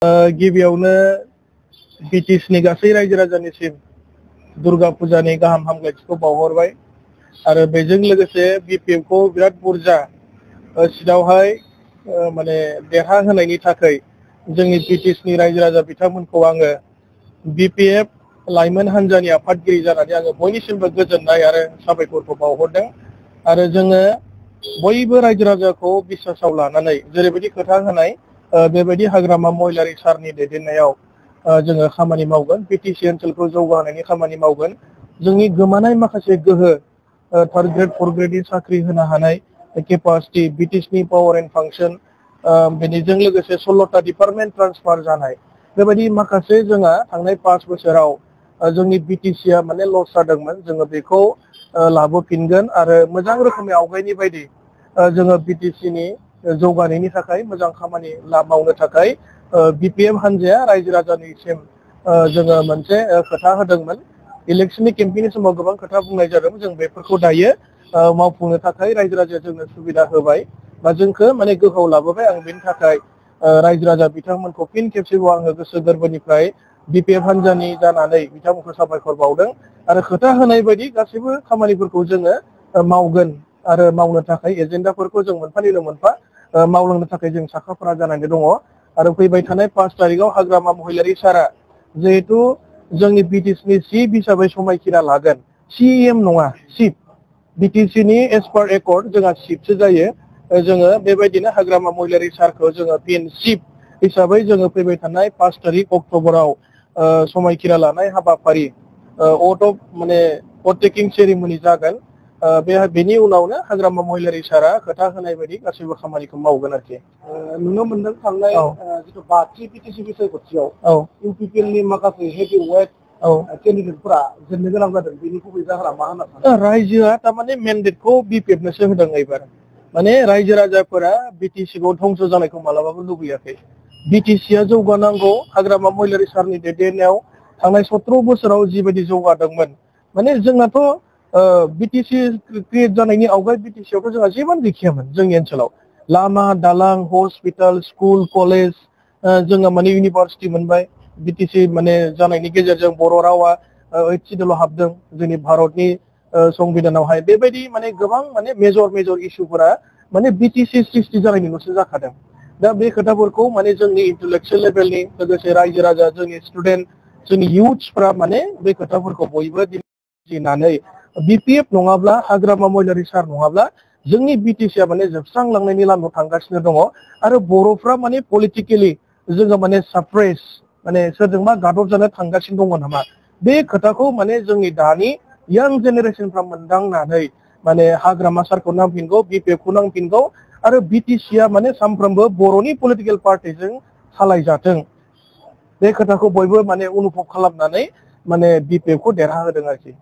गिबियावनो बिटिसिनि गासै रायजो राजानिसिम दुर्गा फुजानि गाहाम हामलायथिखौ बावहरबाय आरो बेजों लोगोसे बिपिएफखौ बिराद बुरजा सिटआवहाय माने देरहाहोनायनि थाखाय जोंनि बिटिसिनि रायजो राजा बिथांमोनखौ आङो बिपिएफ लाइमोन हान्जानि आफादगिरि जानानै आङो बयनिसिमबो गोजोननाय आरो साबायखरखौ बावहरदों आरो जोङो बयबो रायजो राजाखौ बिसासाव लानानै जेरैबायदि खोथा होनाय बेबायदि हाग्रामा महिलारि सारनि दैदेननायाव जोङो खामानि मावगोन बिटिसि ओनसोलखौ जौगाहोनायनि खामानि मावगोन जोंनि गोमानाय माखासे गोहो थार्ड ग्रेड फर्थ ग्रेडनि साख्रि होनो हानाय केपासिटि बिटिसिनि पावार एन्ड फांसन बेनिजों लोगोसे 16टा डिपार्टमेन्ट ट्रान्सफार जानाय बेबायदि माखासे जोंहा थांनाय 5 बोसोराव जोंनि बिटिसिया माने लस जादोंमोन जोङो बेखौ लाबोफिनगोन आरो मोजां रोखोमै आवगायनि बायदि जोङो बिटिसिनि जौगानायनि थाखाय मोजां खामानि मावनो थाखाय बिपिएफ हान्जाया रायजो राजानिसिम जोङो मोनसे खोथा होदोंमोन इलेक्शननि केम्पेइननि समाव गोबां खोथा बुंनाय जादों जों बेफोरखौ दायो मावफुंनो थाखाय रायजो राजाया जोंनो सुबिदा होबाय बा जोंखौ माने गोहोआव लाबोबाय आं बेनि थाखाय रायजो राजा बिथांमोनखौ फिन खेबसेबाव आङो गोसो गोरबोनिफ्राय बिपिएफ हान्जानि जानानै बिथांमोनखौ साबायखर बावदों आरो खोथा होनाय बायदि गासैबो खामानिफोरखौ जोङो मावगोन आरो मावनो थाखाय एजेन्डाफोरखौ जों मोनफानिल' मोनफा मावलांनो थाखाय जों साखाफारा जानानै दङ आरो फैबाय थानाय 5 तारिखआव हाग्रामा महिलारि सारा जिहेतु जोंनि बिटिसिनि चिफ हिसाबै समायखिरा लागोन सिएम नङा चिफ बिटिसिनि एज पार एकर्ड जोंहा चिफसो जायो जोङो बेबायदिनो हाग्रामा महिलारि सारखौ जोङो फिन चिफ हिसाबै जोङो फैबाय थानाय 5 तारिख अक्ट'बराव समायखिरा लानाय हाबाफारि अथ अफ माने अथ टेकिं सेरेमनि जागोन बेनि उनावनो हाग्रामा महिलारि सारा खोथा होनाय बायदि गासैबो खामानिखौ मावगोन आरोखि नुनो मोनदों थांनाय जिथु 5थि बिटिसि बिसायख'थियाव इउपिपिएलनि माखासे हेभिवेट केन्डिडेटफोरा जेननो गोनां जादों बेनि गुबै जाहोना मा होनना सानो रायजोआ थारमाने मेन्डेटखौ बिपिएफनोसो होदों एबार माने रायजो राजाफोरा बिटिसिखौ धंस जानायखौ मालाबाबो लुबैयाखै बिटिसिया जौगानांगौ हाग्रामा महिलारि सारनि दैदेननायाव थांनाय 17 बोसोराव जिबायदि जौगादोंमोन माने जोंनाथ' बिटिसि क्रिएट जानायनि आवगाय बिटिसियावथ' जोंहा जेबो गैखायामोन जोंनि ओनसोलाव लामा दालां हस्पिटाल स्कुल कलेज जोङो माने इउनिभार्सिटि मोनबाय बिटिसि माने जानायनि गेजेरजों बर' रावा 8th सिडुलाव हाबदों जोंनि भारतनि संबिधानावहाय बेबायदि माने गोबां माने मेजर इस्युफोरा माने बिटिसि सृष्टि जानायनिल'सो जाखादों दा बे खोथाफोरखौ माने जोंनि इन्टेलेक्चुयेल लेभेलनि लोगोसे रायजो राजा जोंनि स्टुडेन्ट जोंनि इयुथ्सफ्रा माने बे खोथाफोरखौ बयबो दिन्थिनानै बिपिएफ नङाब्ला हाग्रामा महिलारि सार नङाब्ला जोंनि बिटिसिया माने जोबस्रांलांनायनि लामायाव थांगासिनो दङ आरो बर'फ्रा माने पलिटिकेलि जोङो माने साप्रेस माने सोरजोंबा गादबजानो थांगासिनो दङ नामा बे खोथाखौ माने जोंनि दानि यां जेनेरेसनफ्रा मोनदांनानै माने हाग्रामा सारखौ नांफिनगौ बिपिएफखौ नांफिनगौ आरो बिटिसिया माने सानफ्रोमबो बर'नि पलिटिकेल पार्टिजों सालायजाथों बे खोथाखौ बयबो माने अनुभब खालामनानै माने बिपिएफखौ देरहाहोदों आरोखि